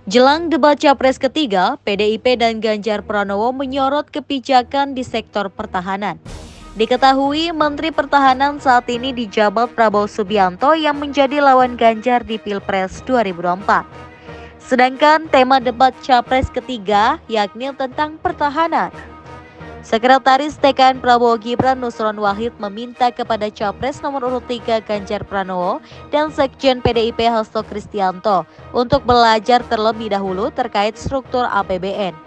Jelang debat Capres ketiga, PDIP dan Ganjar Pranowo menyorot kebijakan di sektor pertahanan. Diketahui Menteri Pertahanan saat ini dijabat Prabowo Subianto yang menjadi lawan Ganjar di Pilpres 2024. Sedangkan tema debat Capres ketiga yakni tentang pertahanan. Sekretaris TKN Prabowo Gibran Nusron Wahid meminta kepada Capres nomor urut 3 Ganjar Pranowo dan Sekjen PDIP Hasto Kristianto untuk belajar terlebih dahulu terkait struktur APBN.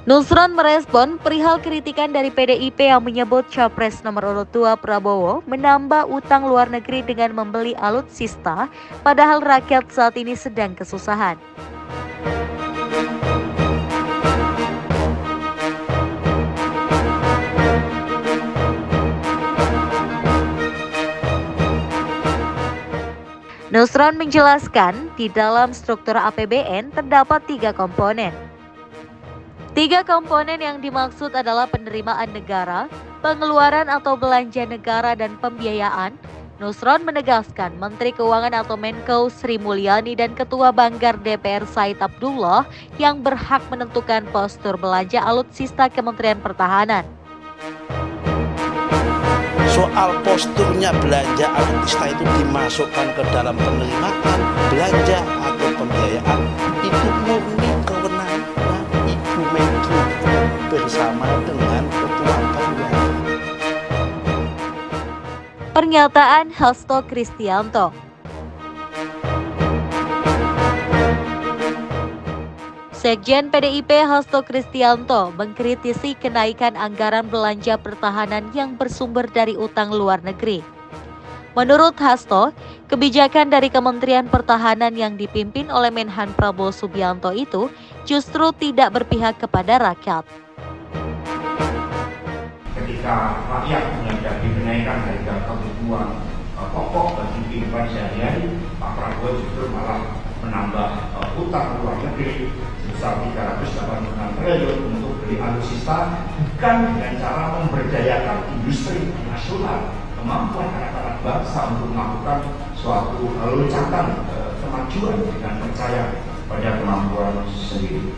Nusron merespon perihal kritikan dari PDIP yang menyebut Capres nomor urut 2 Prabowo menambah utang luar negeri dengan membeli alutsista, padahal rakyat saat ini sedang kesusahan. Nusron menjelaskan di dalam struktur APBN terdapat 3 komponen. 3 komponen yang dimaksud adalah penerimaan negara, pengeluaran atau belanja negara, dan pembiayaan. Nusron menegaskan Menteri Keuangan atau Menko Sri Mulyani dan Ketua Banggar DPR Said Abdullah yang berhak menentukan postur belanja alutsista Kementerian Pertahanan. Soal posturnya belanja alutsista itu dimasukkan ke dalam penerimaan, belanja atau pembiayaan, itu murni kewenangan Ibu Menko bersama dengan Ketua Banggar. Pernyataan Hasto Kristianto. Sekjen PDIP Hasto Kristianto mengkritisi kenaikan anggaran belanja pertahanan yang bersumber dari utang luar negeri. Menurut Hasto, kebijakan dari Kementerian Pertahanan yang dipimpin oleh Menhan Prabowo Subianto itu justru tidak berpihak kepada rakyat. Ketika rakyat menghadapi kenaikan harga kebutuhan pokok bagi kehidupan sehari-hari, Pak Prabowo justru malah menambah utang luar negeri sebesar 386 triliun untuk beli alutsista, bukan dengan cara memberdayakan industri nasional, kemampuan anak-anak bangsa untuk melakukan suatu loncatan kemajuan dengan percaya pada kemampuan sendiri.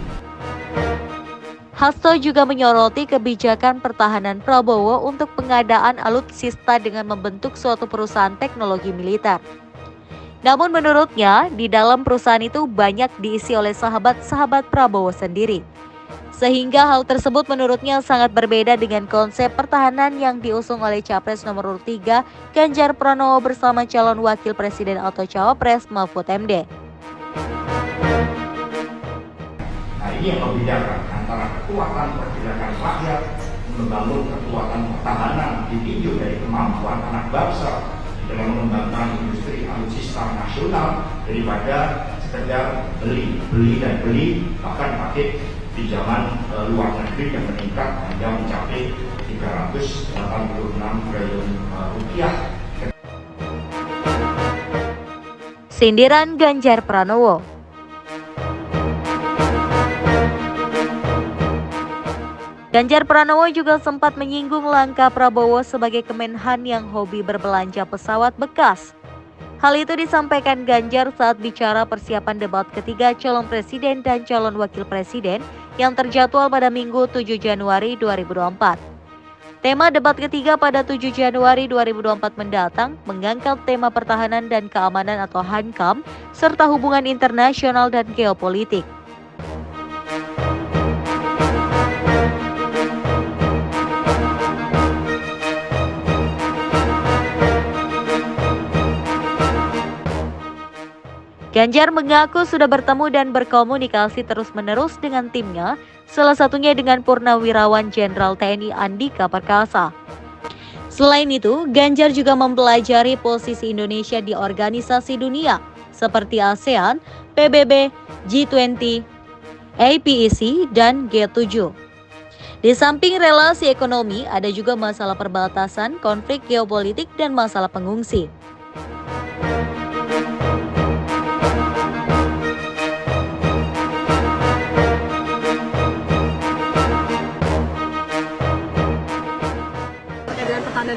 Hasto juga menyoroti kebijakan pertahanan Prabowo untuk pengadaan alutsista dengan membentuk suatu perusahaan teknologi militer. Namun menurutnya, di dalam perusahaan itu banyak diisi oleh sahabat-sahabat Prabowo sendiri. Sehingga hal tersebut menurutnya sangat berbeda dengan konsep pertahanan yang diusung oleh Capres nomor urut 3 Ganjar Pranowo bersama calon wakil presiden atau Cawapres Mahfud MD. Nah, ini yang membedakan antara kekuatan pergerakan rakyat membangun kekuatan pertahanan ditinjau dari kemampuan anak bangsa dalam mengembangkan industri alutsista nasional daripada sekedar beli bahkan pakai pinjaman luar negeri yang meningkat hingga mencapai 386 triliun rupiah. Sindiran Ganjar Pranowo. Ganjar Pranowo juga sempat menyinggung langkah Prabowo sebagai Kemenhan yang hobi berbelanja pesawat bekas. Hal itu disampaikan Ganjar saat bicara persiapan debat ketiga calon presiden dan calon wakil presiden yang terjadwal pada Minggu 7 Januari 2024. Tema debat ketiga pada 7 Januari 2024 mendatang mengangkat tema pertahanan dan keamanan atau HANKAM serta hubungan internasional dan geopolitik. Ganjar mengaku sudah bertemu dan berkomunikasi terus-menerus dengan timnya, salah satunya dengan Purnawirawan Jenderal TNI Andika Perkasa. Selain itu, Ganjar juga mempelajari posisi Indonesia di organisasi dunia seperti ASEAN, PBB, G20, APEC, dan G7. Di samping relasi ekonomi, ada juga masalah perbatasan, konflik geopolitik, dan masalah pengungsi.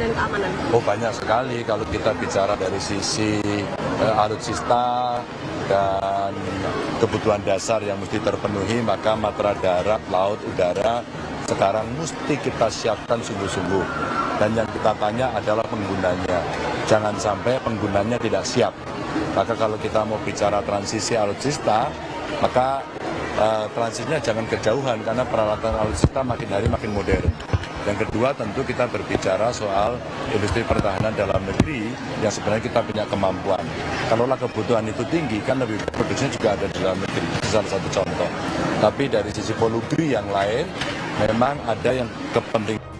dan keamanan? Oh, banyak sekali kalau kita bicara dari sisi alutsista dan kebutuhan dasar yang mesti terpenuhi, maka matra darat, laut, udara sekarang mesti kita siapkan sungguh-sungguh. Dan yang kita tanya adalah penggunanya. Jangan sampai penggunanya tidak siap. Maka kalau kita mau bicara transisi alutsista, maka transisinya jangan kejauhan karena peralatan alutsista makin hari makin modern. Yang kedua tentu kita berbicara soal industri pertahanan dalam negeri yang sebenarnya kita punya kemampuan. Kalaulah kebutuhan itu tinggi kan lebih produksinya juga ada di dalam negeri. Itu salah satu contoh. Tapi dari sisi polugri yang lain memang ada yang kepentingan